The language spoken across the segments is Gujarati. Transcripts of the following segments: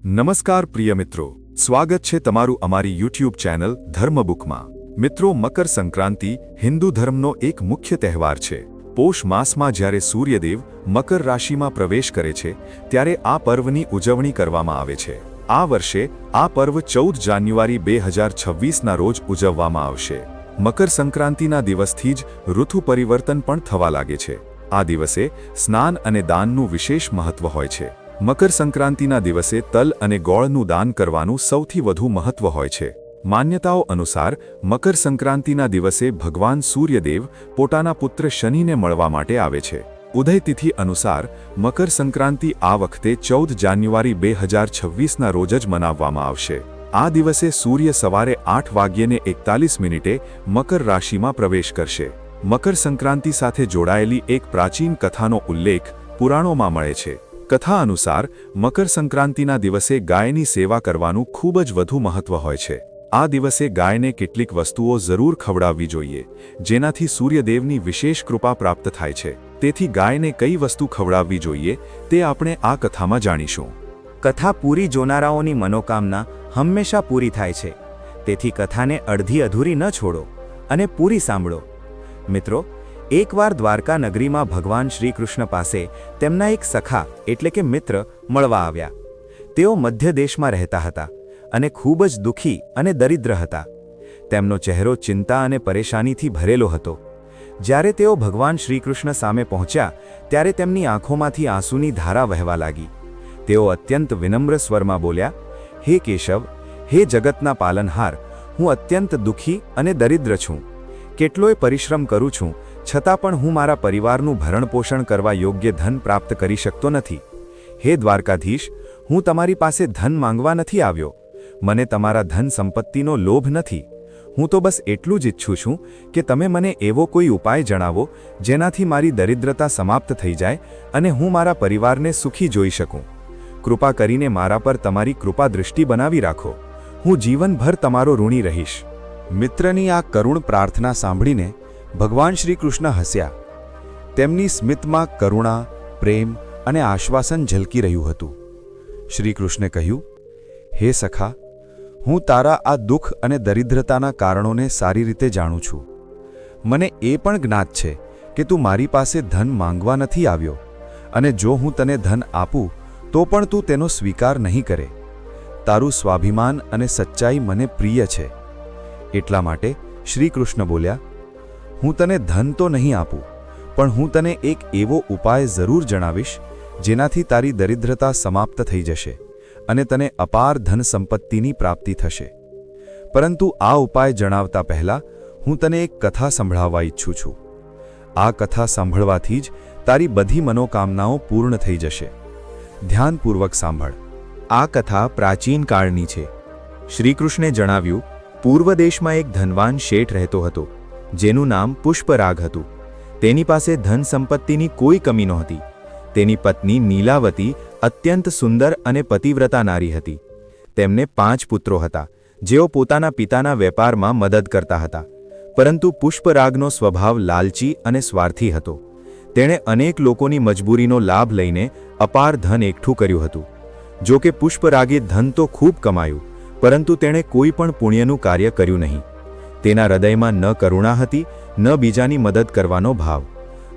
નમસ્કાર પ્રિય મિત્રો, સ્વાગત છે તમારું અમારી યુટ્યુબ ચેનલ ધર્મબુકમાં। મિત્રો, મકર સંક્રાંતિ હિન્દુ ધર્મનો એક મુખ્ય તહેવાર છે। પોષ માસમાં જ્યારે સૂર્યદેવ મકર રાશિમાં પ્રવેશ કરે છે ત્યારે આ પર્વની ઉજવણી કરવામાં આવે છે। આ વર્ષે આ પર્વ 14 જાન્યુઆરી 2026ના રોજ ઉજવવામાં આવશે। મકર સંક્રાંતિના દિવસથી જ ઋતુ પરિવર્તન પણ થવા લાગે છે। આ દિવસે સ્નાન અને દાનનું વિશેષ મહત્વ હોય છે। મકર સંક્રાંતિના દિવસે તલ અને ગોળનું દાન કરવાનું સૌથી વધુ મહત્વ હોય છે। માન્યતાઓ અનુસાર મકર સંક્રાંતિના દિવસે ભગવાન સૂર્યદેવ પોતાના પુત્ર શનિને મળવા માટે આવે છે। ઉદય તિથિ અનુસાર મકર સંક્રાંતિ આ વખતે 14 જાન્યુઆરી 2026ના રોજ જ મનાવવામાં આવશે। આ દિવસે સૂર્ય સવારે 8:41 મકર રાશિમાં પ્રવેશ કરશે। મકર સંક્રાંતિ સાથે જોડાયેલી એક પ્રાચીન કથાનો ઉલ્લેખ પુરાણોમાં મળે છે। કથા અનુસાર મકર સંક્રાંતિના દિવસે ગાયની સેવા કરવાનું ખૂબ જ વધુ મહત્વ હોય છે। આ દિવસે ગાયને કેટલીક વસ્તુઓ જરૂર ખવડાવવી જોઈએ, જેનાથી સૂર્યદેવની વિશેષ કૃપા પ્રાપ્ત થાય છે। તેથી ગાયને કઈ વસ્તુ ખવડાવવી જોઈએ તે આપણે આ કથામાં જાણીશું। કથા પૂરી જોનારાઓની મનોકામના હંમેશા પૂરી થાય છે, તેથી કથાને અડધી અધૂરી ન છોડો અને પૂરી સાંભળો। મિત્રો, એકવાર દ્વારકા નગરીમાં ભગવાન શ્રી કૃષ્ણ પાસે તેમના એક સખા એટલે કે મિત્ર મળવા આવ્યા। તેઓ મધ્ય દેશમાં રહેતા હતા અને ખૂબ જ દુઃખી અને દરિદ્ર હતા। તેમનો ચહેરો ચિંતા અને પરેશાનીથી ભરેલો હતો। જ્યારે તેઓ ભગવાન શ્રી કૃષ્ણ સામે પહોંચ્યા ત્યારે તેમની આંખોમાંથી આંસુની ધારા વહેવા લાગી। તેઓ અત્યંત વિનમ્ર સ્વરમાં બોલ્યા, હે કેશવ, હે જગતના પાલનહાર, હું અત્યંત દુઃખી અને દરિદ્ર છું। કેટલોય પરિશ્રમ કરું છું, છતાં પણ હું મારા પરિવારનું ભરણપોષણ કરવા યોગ્ય ધન પ્રાપ્ત કરી શકતો નથી। હે દ્વારકાધીશ, હું તમારી પાસે ધન માંગવા નથી આવ્યો। મને તમારા ધન સંપત્તિનો લોભ નથી। હું તો બસ એટલું જ ઈચ્છું છું કે તમે મને એવો કોઈ ઉપાય જણાવો જેનાથી મારી દરિદ્રતા સમાપ્ત થઈ જાય અને હું મારા પરિવારને સુખી જોઈ શકું। કૃપા કરીને મારા પર તમારી કૃપા દૃષ્ટિ બનાવી રાખો। હું જીવનભર તમારો ઋણી રહીશ। મિત્રની આ કરુણ પ્રાર્થના સાંભળીને ભગવાન શ્રી કૃષ્ણ હસ્યા। તેમની સ્મિતમાં કરુણા, પ્રેમ અને આશ્વાસન ઝલકી રહ્યું હતું। શ્રી કૃષ્ણે કહ્યું, હે સખા, હું તારા આ દુઃખ અને દરિદ્રતાના કારણોને સારી રીતે જાણું છું। મને એ પણ જ્ઞાત છે કે તું મારી પાસે ધન માંગવા નથી આવ્યો, અને જો હું તને ધન આપું તો પણ તું તેનો સ્વીકાર નહીં કરે। તારું સ્વાભિમાન અને સચ્ચાઈ મને પ્રિય છે। એટલા માટે શ્રી કૃષ્ણ બોલ્યા, હું તને ધન તો નહીં આપું, પણ હું તને એક એવો ઉપાય જરૂર જણાવીશ જેનાથી તારી દરિદ્રતા સમાપ્ત થઈ જશે અને તને અપાર ધન સંપત્તિની પ્રાપ્તિ થશે। પરંતુ આ ઉપાય જણાવતા પહેલાં હું તને એક કથા સંભળાવવા ઈચ્છું છું। આ કથા સાંભળવાથી જ તારી બધી મનોકામનાઓ પૂર્ણ થઈ જશે। ધ્યાનપૂર્વક સાંભળ। આ કથા પ્રાચીન કાળની છે। શ્રી કૃષ્ણે જણાવ્યું, પૂર્વ દેશમાં એક ધનવાન શેઠ રહેતો હતો, જેનું નામ પુષ્પરાગ હતું। તેની પાસે ધન સંપત્તિની કોઈ કમી નહોતી। તેની પત્ની નીલાવતી અત્યંત સુંદર અને પતિવ્રતા નારી હતી। તેમને 5 પુત્રો હતા, જેઓ પોતાના પિતાના વેપારમાં મદદ કરતા હતા। પરંતુ પુષ્પરાગનો સ્વભાવ લાલચી અને સ્વાર્થી હતો। તેણે અનેક લોકોની મજબૂરીનો લાભ લઈને અપાર ધન એકઠું કર્યું હતું। જો કે પુષ્પરાગે ધન તો ખૂબ કમાયું, પરંતુ તેણે કોઈ પણ પુણ્યનું કાર્ય કર્યું નહીં। તેના હૃદયમાં ન કરુણા હતી, ન બીજાની મદદ કરવાનો ભાવ।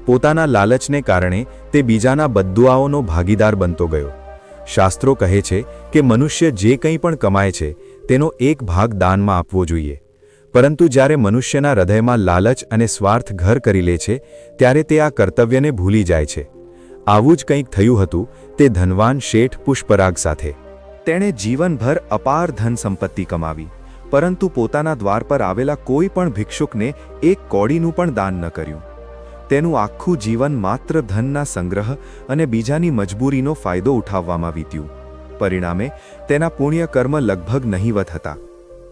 પોતાના લાલચને કારણે તે બીજાના બદ્દુઆઓનો ભાગીદાર બનતો ગયો। શાસ્ત્રો કહે છે કે મનુષ્ય જે કંઈ પણ કમાય છે તેનો એક ભાગ દાનમાં આપવો જોઈએ, પરંતુ જ્યારે મનુષ્યના હૃદયમાં લાલચ અને સ્વાર્થ ઘર કરી લે છે ત્યારે તે આ કર્તવ્યને ભૂલી જાય છે। આવું જ કંઈક થયું હતું તે ધનવાન શેઠ પુષ્પરાગ સાથે। તેણે જીવનભર અપાર ધન સંપત્તિ કમાવી, પરંતુ પોતાના દ્વાર પર આવેલા કોઈ પણ ભિક્ષુકને એક કોડીનું પણ દાન ન કર્યું। તેનું આખું જીવન માત્ર ધનના સંગ્રહ અને બીજાની મજબૂરીનો ફાયદો ઉઠાવવામાં વીત્યું। પરિણામે તેના પુણ્ય કર્મ લગભગ નહીવત હતા।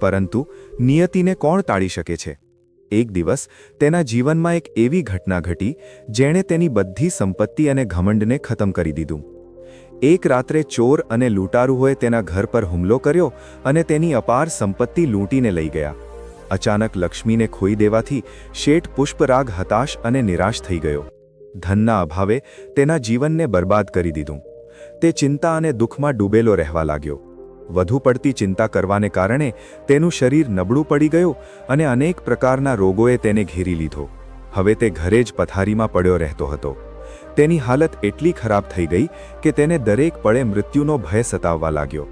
પરંતુ નિયતિને કોણ ટાળી શકે છે? એક દિવસ તેના જીવનમાં એક એવી ઘટના ઘટી જેણે તેની બધી સંપત્તિ અને ઘમંડને ખતમ કરી દીધું। એક રાત્રે ચોર અને લૂંટારુઓએ તેના ઘર પર હુમલો કર્યો અને તેની અપાર સંપત્તિ લૂંટીને લઈ ગયા। અચાનક લક્ષ્મીને ખોઈ દેવાથી શેઠ પુષ્પરાગ હતાશ અને નિરાશ થઈ ગયો। ધનના અભાવે તેના જીવનને બરબાદ કરી દીધું। તે ચિંતા અને દુઃખમાં ડૂબેલો રહેવા લાગ્યો. વધુ પડતી ચિંતા કરવાને કારણે તેનું શરીર નબળું પડી ગયું અને અનેક પ્રકારના રોગોએ તેને ઘેરી લીધો. હવે તે ઘરે જ પથારીમાં પડ્યો રહેતો હતો. તેની હાલત એટલી ખરાબ થઈ ગઈ કે તેને દરેક પળે મૃત્યુનો ભય સતાવવા લાગ્યો.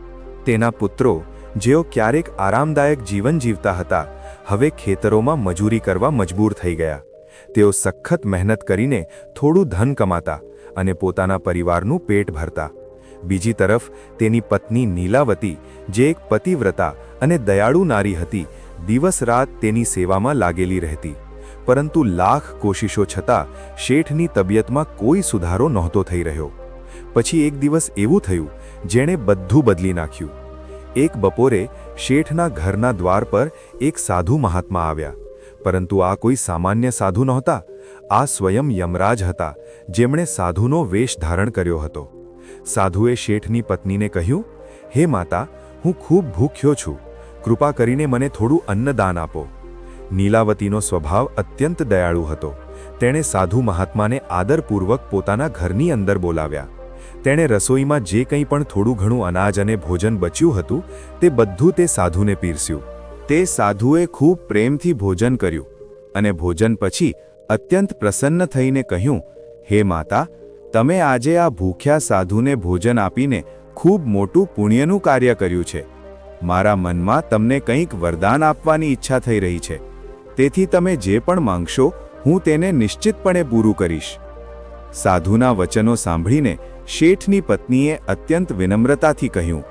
તેના પુત્રો, જેઓ ક્યારેક આરામદાયક જીવન જીવતા હતા, હવે ખેતરોમાં મજૂરી કરવા મજબૂર થઈ ગયા. તેઓ સખત મહેનત કરીને થોડું ધન કમાતા અને પોતાના પરિવારનું પેટ ભરતા. બીજી તરફ તેની પત્ની નીલાવતી, જે એક પતિવ્રતા અને દયાળુ નારી હતી, દિવસ રાત તેની સેવામાં લાગેલી રહેતી. પરંતુ લાખ કોશિશો છતાં શેઠની તબિયતમાં કોઈ સુધારો નહોતો થઈ રહ્યો. પછી એક દિવસ એવું થયું જેણે બધું બદલી નાખ્યું. એક બપોરે શેઠના ઘરના દ્વાર પર એક સાધુ મહાત્મા આવ્યા. પરંતુ આ કોઈ સામાન્ય સાધુ નહોતા. આ સ્વયં યમરાજ હતા, જેમણે સાધુનો વેશ ધારણ કર્યો હતો. સાધુએ શેઠની પત્નીને કહ્યું, હે માતા, હું ખૂબ ભૂખ્યો છું. કૃપા કરીને મને થોડું અન્નદાન આપો. નીલાવતીનો સ્વભાવ અત્યંત દયાળુ હતો. તેણે સાધુ મહાત્માને આદરપૂર્વક પોતાના ઘરની અંદર બોલાવ્યા. તેણે રસોઈમાં જે કંઈ પણ થોડું ઘણું અનાજ અને ભોજન બચ્યું હતું, તે બધું તે સાધુને પીરસ્યું. તે સાધુએ ખૂબ પ્રેમથી ભોજન કર્યું અને ભોજન પછી અત્યંત પ્રસન્ન થઈને કહ્યું, હે માતા, તમે આજે આ ભૂખ્યા સાધુને ભોજન આપીને ખૂબ મોટું પુણ્યનું કાર્ય કર્યું છે. મારા મનમાં તમને કંઈક વરદાન આપવાની ઈચ્છા થઈ રહી છે. તેથી તમે જે પણ માંગશો, હું તેને નિશ્ચિતપણે પૂરું કરીશ. સાધુના વચનો સાંભળીને શેઠની પત્નીએ અત્યંત વિનમ્રતાથી કહ્યું,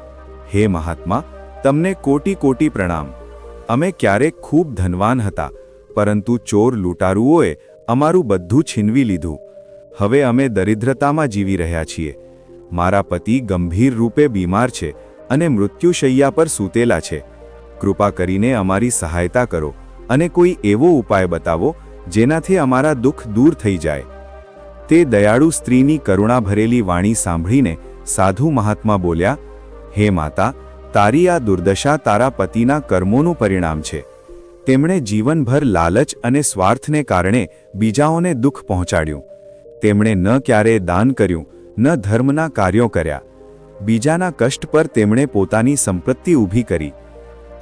હે મહાત્મા, તમને કોટી કોટી પ્રણામ. અમે ક્યારેક ખૂબ ધનવાન હતા, પરંતુ ચોર લૂંટારુઓએ અમારું બધું છીનવી લીધું. હવે અમે દરિદ્રતામાં જીવી રહ્યા છીએ. મારા પતિ ગંભીર રૂપે બીમાર છે અને મૃત્યુશૈયા પર સૂતેલા છે. કૃપા કરીને અમારી સહાયતા કરો અને કોઈ એવો ઉપાય બતાવો જેનાથી અમારા દુઃખ દૂર થઈ જાય. તે દયાળુ સ્ત્રીની કરુણા ભરેલી વાણી સાંભળીને સાધુ મહાત્મા બોલ્યા, હે માતા, તારી આ દુર્દશા તારા પતિના કર્મોનું પરિણામ છે. તેમણે જીવનભર લાલચ અને સ્વાર્થને કારણે બીજાઓને દુઃખ પહોંચાડ્યું. તેમણે ન ક્યારેય દાન કર્યું, ન ધર્મના કાર્યો કર્યા. બીજાના કષ્ટ પર તેમણે પોતાની સંપત્તિ ઊભી કરી.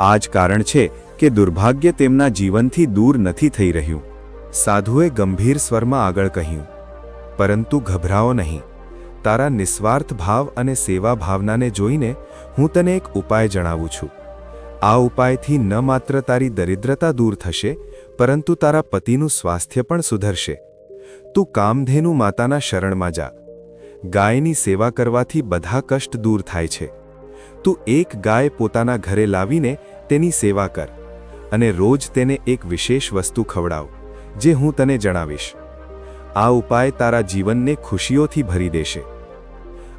આ જ કારણ છે કે દુર્ભાગ્ય તેમના જીવનથી દૂર નથી થઈ રહ્યું. સાધુએ ગંભીર સ્વરમાં આગળ કહ્યું, પરંતુ ગભરાઓ નહીં. તારા નિસ્વાર્થ ભાવ અને સેવા ભાવનાને જોઈને હું તને એક ઉપાય જણાવું છું. આ ઉપાયથી ન માત્ર તારી દરિદ્રતા દૂર થશે, પરંતુ તારા પતિનું સ્વાસ્થ્ય પણ સુધરશે. તું કામધેનુ માતાના શરણમાં જા. ગાયની સેવા કરવાથી બધા કષ્ટ દૂર થાય છે. તું એક ગાય પોતાના ઘરે લાવીને તેની સેવા કર અને રોજ તેને એક વિશેષ વસ્તુ ખવડાવ, જે હું તને જણાવીશ. આ ઉપાય તારા જીવનને ખુશીઓથી ભરી દેશે.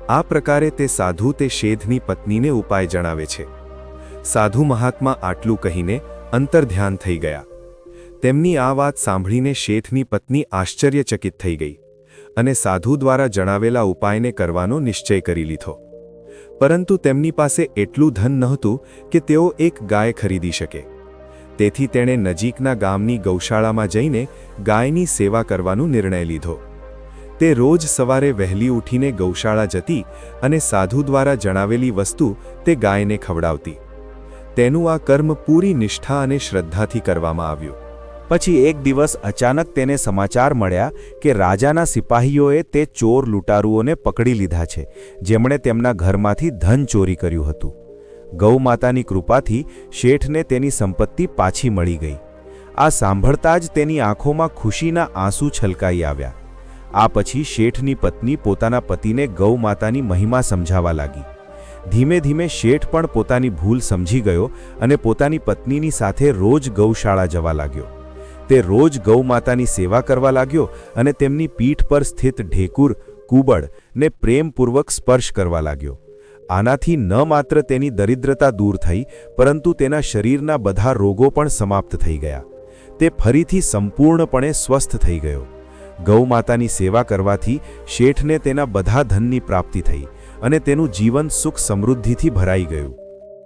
આ પ્રકારે તે સાધુ તે શેઠની પત્નીને ઉપાય જણાવે છે. સાધુ મહાત્મા આટલું કહીને અંતર્ધ્યાન થઈ ગયા. તેમની આ વાત સાંભળીને શેઠની પત્ની આશ્ચર્યચકિત થઈ ગઈ અને સાધુ દ્વારા જણાવેલા ઉપાયને કરવાનો નિશ્ચય કરી લીધો. પરંતુ તેમની પાસે એટલું ધન નહોતું કે તેઓ એક ગાય ખરીદી શકે. તેથી તેણે નજીકના ગામની ગૌશાળામાં જઈને ગાયની સેવા કરવાનો નિર્ણય લીધો. તે રોજ સવારે વહેલી ઉઠીને ગૌશાળા જતી અને સાધુ દ્વારા જણાવેલી વસ્તુ તે ગાયને ખવડાવતી. તેનું આ કર્મ પૂરી નિષ્ઠા અને શ્રદ્ધાથી કરવામાં આવ્યું. પછી એક દિવસ અચાનક તેને સમાચાર મળ્યા કે રાજાના સિપાહીઓએ તે ચોર લૂંટારુઓને પકડી લીધા છે, જેમણે તેમના ઘરમાંથી ધન ચોરી કર્યું હતું. ગૌ માતાની કૃપાથી શેઠને તેની સંપત્તિ પાછી મળી ગઈ. આ સાંભળતા જ તેની આંખોમાં ખુશીના આંસુ છલકાઈ આવ્યા. આ પછી શેઠની પત્ની પોતાના પતિને ગૌ માતાની મહિમા સમજાવવા લાગી. ધીમે ધીમે શેઠ પણ પોતાની ભૂલ સમજી ગયો અને પોતાની પત્નીની સાથે રોજ ગૌશાળા જવા લાગ્યો. તે રોજ ગૌ માતાની સેવા કરવા લાગ્યો અને તેમની પીઠ પર સ્થિત ઢેકુર, કુબડ ને પ્રેમપૂર્વક સ્પર્શ કરવા લાગ્યો. આનાથી ન માત્ર તેની દરિદ્રતા દૂર થઈ, પરંતુ તેના શરીરના બધા રોગો પણ સમાપ્ત થઈ ગયા. તે ફરીથી સંપૂર્ણપણે સ્વસ્થ થઈ ગયો. ગૌ માતાની સેવા કરવાથી શેઠને તેના બધા ધનની પ્રાપ્તિ થઈ અને તેનું જીવન સુખ સમૃદ્ધિથી ભરાઈ ગયું.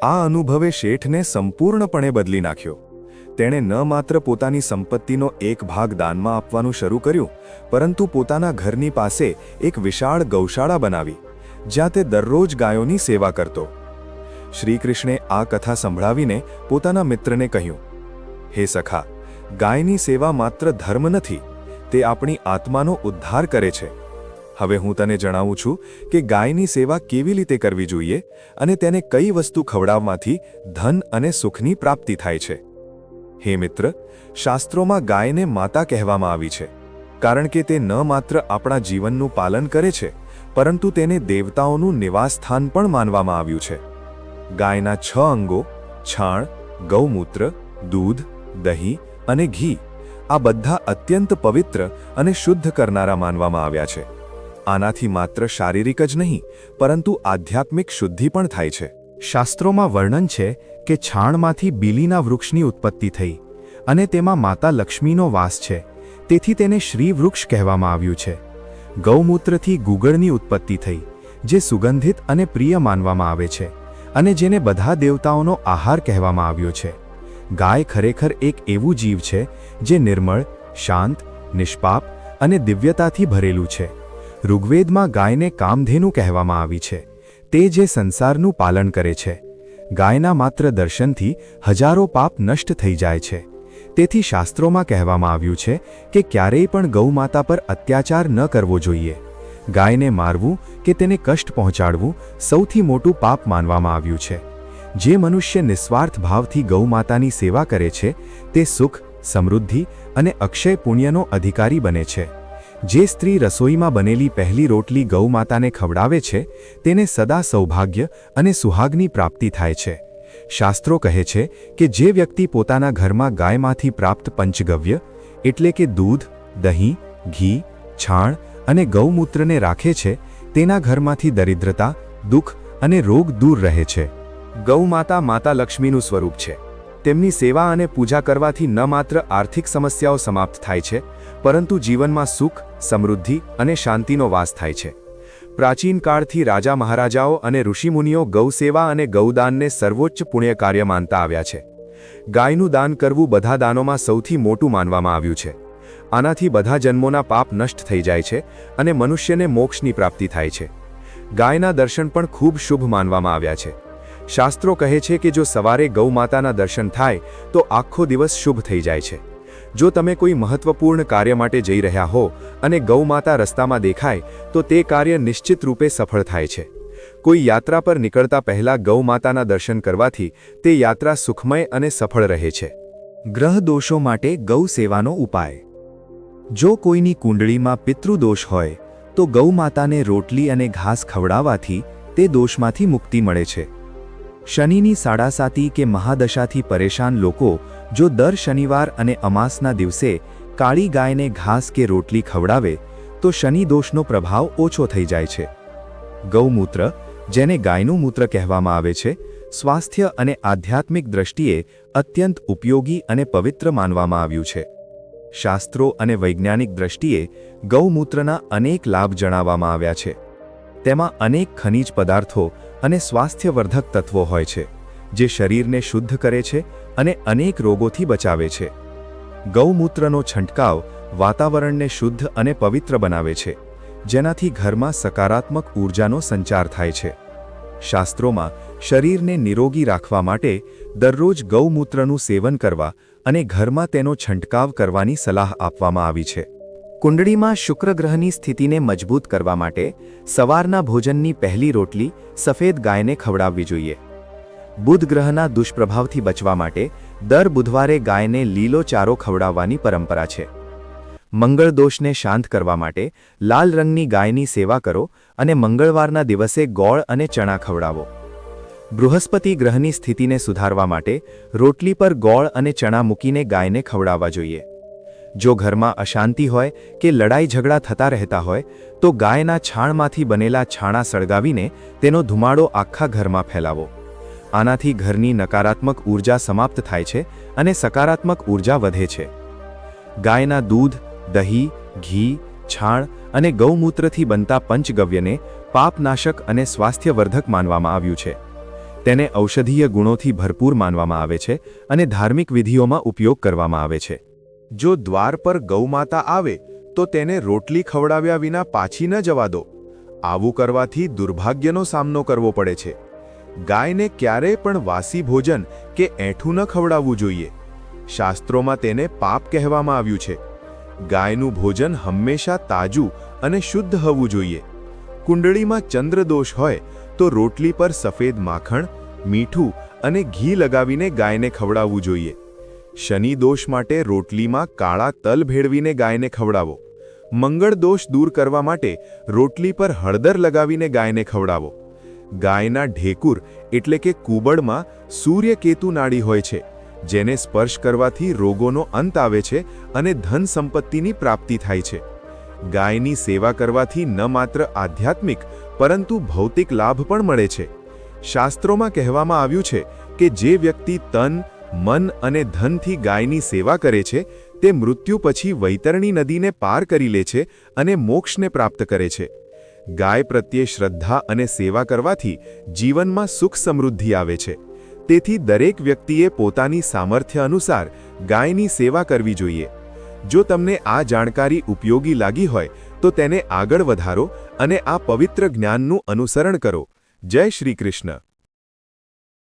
આ અનુભવે શેઠને સંપૂર્ણપણે બદલી નાખ્યો. તેણે ન માત્ર પોતાની સંપત્તિનો એક ભાગ દાનમાં આપવાનું શરૂ કર્યું, પરંતુ પોતાના ઘરની પાસે એક વિશાળ ગૌશાળા બનાવી. જ્યાં તે દરરોજ ગાયોની સેવા કરતો. શ્રીકૃષ્ણે આ કથા સંભળાવીને પોતાના મિત્રને કહ્યું, હે સખા, ગાયની સેવા માત્ર ધર્મ નથી, તે આપણી આત્માનો ઉદ્ધાર કરે છે. હવે હું તને જણાવું છું કે ગાયની સેવા કેવી રીતે કરવી જોઈએ અને તેને કઈ વસ્તુ ખવડાવવાથી ધન અને સુખની પ્રાપ્તિ થાય છે. હે મિત્ર, શાસ્ત્રોમાં ગાયને માતા કહેવામાં આવી છે, કારણ કે તે ન માત્ર આપણા જીવનનું પાલન કરે છે, પરંતુ તેને દેવતાઓનું નિવાસસ્થાન પણ માનવામાં આવ્યું છે. ગાયના 6 અંગો છાણ, ગૌમૂત્ર, દૂધ, દહીં અને ઘી આ બધા અત્યંત પવિત્ર અને શુદ્ધ કરનારા માનવામાં આવ્યા છે. આનાથી માત્ર શારીરિક જ નહીં, પરંતુ આધ્યાત્મિક શુદ્ધિ પણ થાય છે. શાસ્ત્રોમાં વર્ણન છે કે છાણમાંથી બીલીના વૃક્ષની ઉત્પત્તિ થઈ અને તેમાં માતા લક્ષ્મીનો વાસ છે, તેથી તેને શ્રી વૃક્ષ કહેવામાં આવ્યું છે. ગૌમૂત્રથી ગુગળની ઉત્પત્તિ થઈ, જે સુગંધિત અને પ્રિય માનવામાં આવે છે અને જેને બધા દેવતાઓનો આહાર કહેવામાં આવ્યો છે. ગાય ખરેખર એક એવું જીવ છે જે નિર્મળ, શાંત, નિષ્પાપ અને દિવ્યતાથી ભરેલું છે. ઋગ્વેદમાં ગાયને કામધેનુ કહેવામાં આવી છે, તે જે સંસારનું પાલન કરે છે. ગાયના માત્ર દર્શનથી હજારો પાપ નષ્ટ થઈ જાય છે. તેથી શાસ્ત્રોમાં કહેવામાં આવ્યું છે કે ક્યારેય પણ ગૌમાતા પર અત્યાચાર ન કરવો જોઈએ. ગાયને મારવું કે તેને કષ્ટ પહોંચાડવું સૌથી મોટું પાપ માનવામાં આવ્યું છે. જે મનુષ્ય નિસ્વાર્થ ભાવથી ગૌમાતાની સેવા કરે છે, તે સુખ, સમૃદ્ધિ અને અક્ષય પુણ્યનો અધિકારી બને છે. જે સ્ત્રી રસોઈમાં બનેલી પહેલી રોટલી ગૌમાતાને ખવડાવે છે, તેને સદા સૌભાગ્ય અને સુહાગની પ્રાપ્તિ થાય છે. શાસ્ત્રો કહે છે કે જે વ્યક્તિ પોતાના ઘરમાં ગાયમાંથી પ્રાપ્ત પંચગવ્ય એટલે કે દૂધ, દહીં, ઘી, છાણ અને ગૌમૂત્રને રાખે છે, તેના ઘરમાંથી દરિદ્રતા, દુઃખ અને રોગ દૂર રહે છે. ગૌમાતા માતા લક્ષ્મીનું સ્વરૂપ છે. તેમની સેવા અને પૂજા કરવાથી ન માત્ર આર્થિક સમસ્યાઓ સમાપ્ત થાય છે, પરંતુ જીવનમાં સુખ, સમૃદ્ધિ અને શાંતિનો વાસ થાય છે. પ્રાચીન કાળથી રાજા મહારાજાઓ અને ઋષિમુનિઓ ગૌસેવા અને ગૌદાનને સર્વોચ્ચ પુણ્ય કાર્ય માનતા આવ્યા છે. ગાયનું દાન કરવું બધા દાનોમાં સૌથી મોટું માનવામાં આવ્યું છે. આનાથી બધા જન્મોના પાપ નષ્ટ થઈ જાય છે અને મનુષ્યને મોક્ષની પ્રાપ્તિ થાય છે. ગાયના દર્શન પણ ખૂબ શુભ માનવામાં આવ્યા છે. શાસ્ત્રો કહે છે કે જો સવારે ગૌમાતાના દર્શન થાય તો આખો દિવસ શુભ થઈ જાય છે. જો તમે કોઈ મહત્વપૂર્ણ કાર્ય માટે જઈ રહ્યા હો અને ગૌમાતા રસ્તામાં દેખાય તો તે કાર્ય નિશ્ચિત રૂપે સફળ થાય છે. કોઈ યાત્રા પર નીકળતા પહેલા ગૌમાતાના દર્શન કરવાથી તે યાત્રા સુખમય અને સફળ રહે છે. ગ્રહ દોષો માટે ગૌ સેવાનો ઉપાય. જો કોઈની કુંડળીમાં પિતૃદોષ હોય તો ગૌમાતાને રોટલી અને ઘાસ ખવડાવવાથી તે દોષમાંથી મુક્તિ મળે છે. શનિની સાડાસાતી કે મહાદશાથી પરેશાન લોકો જો દર શનિવાર અને અમાસના દિવસે કાળી ગાયને ઘાસ કે રોટલી ખવડાવે તો શનિ દોષનો પ્રભાવ ઓછો થઈ જાય છે. ગૌમૂત્ર, જેને ગાયનું મૂત્ર કહેવામાં આવે છે, સ્વાસ્થ્ય અને આધ્યાત્મિક દ્રષ્ટિએ અત્યંત ઉપયોગી અને પવિત્ર માનવામાં આવ્યું છે. શાસ્ત્રો અને વૈજ્ઞાનિક દ્રષ્ટિએ ગૌમૂત્રના અનેક લાભ જણાવવામાં આવ્યા છે. તેમાં અનેક ખનિજ પદાર્થો અને સ્વાસ્થ્યવર્ધક તત્વો હોય છે, જે શરીરને શુદ્ધ કરે છે અને અનેક રોગોથી બચાવે છે. ગૌમૂત્રનો છંટકાવ વાતાવરણને શુદ્ધ અને પવિત્ર બનાવે છે, જેનાથી ઘરમાં સકારાત્મક ઊર્જાનો સંચાર થાય છે. શાસ્ત્રોમાં શરીરને નિરોગી રાખવા માટે દરરોજ ગૌમૂત્રનું સેવન કરવા અને ઘરમાં તેનો છંટકાવ કરવાની સલાહ આપવામાં આવી છે. કુંડળીમાં શુક્ર ગ્રહની સ્થિતિને મજબૂત કરવા માટે સવારના ભોજનની પહેલી રોટલી સફેદ ગાયને ખવડાવવી જોઈએ. બુધ ગ્રહના દુષ્પ્રભાવથી બચવા માટે દર બુધવારે ગાયને લીલો ચારો ખવડાવવાની પરંપરા છે. મંગળ દોષને શાંત કરવા માટે લાલ રંગની ગાયની સેવા કરો અને મંગળવારના દિવસે ગોળ અને ચણા ખવડાવો. બૃહસ્પતિ ગ્રહની સ્થિતિને સુધારવા માટે રોટલી પર ગોળ અને ચણા મૂકીને ગાયને ખવડાવવા જોઈએ. જો ઘરમાં અશાંતિ હોય કે લડાઈ ઝઘડા થતા રહેતા હોય તો ગાયના છાણમાંથી બનેલા છાણા સળગાવીને તેનો ધુમાડો આખા ઘરમાં ફેલાવો. આનાથી ઘરની નકારાત્મક ઊર્જા સમાપ્ત થાય છે અને સકારાત્મક ઊર્જા વધે છે. ગાયના દૂધ, દહીં, ઘી, છાણ અને ગૌમૂત્રથી બનતા પંચગવ્યને પાપનાશક અને સ્વાસ્થ્યવર્ધક માનવામાં આવ્યું છે. તેને ઔષધીય ગુણોથી ભરપૂર માનવામાં આવે છે અને ધાર્મિક વિધિઓમાં ઉપયોગ કરવામાં આવે છે. જો દ્વાર પર ગૌમાતા આવે તો તેને રોટલી ખવડાવ્યા વિના પાછી ન જવા દો. આવું કરવાથી દુર્ભાગ્યનો સામનો કરવો પડે છે. ગાયને ક્યારેય પણ વાસી ભોજન કે એઠું ન ખવડાવવું જોઈએ. શાસ્ત્રોમાં તેને પાપ કહેવામાં આવ્યું છે. ગાયનું ભોજન હંમેશા તાજું અને શુદ્ધ હોવું જોઈએ. કુંડળીમાં ચંદ્રદોષ હોય તો રોટલી પર સફેદ માખણ, મીઠું અને ઘી લગાવીને ગાયને ખવડાવવું જોઈએ. શનિ દોષ માટે રોટલીમાં કાળા તલ ભેળવીને ગાયને ખવડાવો. મંગળ દોષ દૂર કરવા માટે રોટલી પર હળદર લગાવીને ગાયને ખવડાવો. ગાયના ઢેકુર એટલે કે કુબળમાં સૂર્યકેતુ નાડી હોય છે, જેને સ્પર્શ કરવાથી રોગોનો અંત આવે છે અને ધન સંપત્તિની પ્રાપ્તિ થાય છે. ગાયની સેવા કરવાથી ન માત્ર આધ્યાત્મિક પરંતુ ભૌતિક લાભ પણ મળે છે. શાસ્ત્રોમાં કહેવામાં આવ્યું છે કે જે વ્યક્તિ તન, મન અને ધનથી ગાયની સેવા કરે છે તે મૃત્યુ પછી વૈતરણી નદીને પાર કરી લે છે અને મોક્ષને પ્રાપ્ત કરે છે. ગાય પ્રત્યે શ્રદ્ધા અને સેવા કરવાથી જીવનમાં સુખ સમૃદ્ધિ આવે છે. તેથી દરેક વ્યક્તિએ પોતાની સામર્થ્ય અનુસાર ગાયની સેવા કરવી જોઈએ. જો તમને આ જાણકારી ઉપયોગી લાગી હોય તો તેને આગળ વધારો અને આ પવિત્ર જ્ઞાનનું અનુસરણ કરો. જય શ્રી કૃષ્ણ.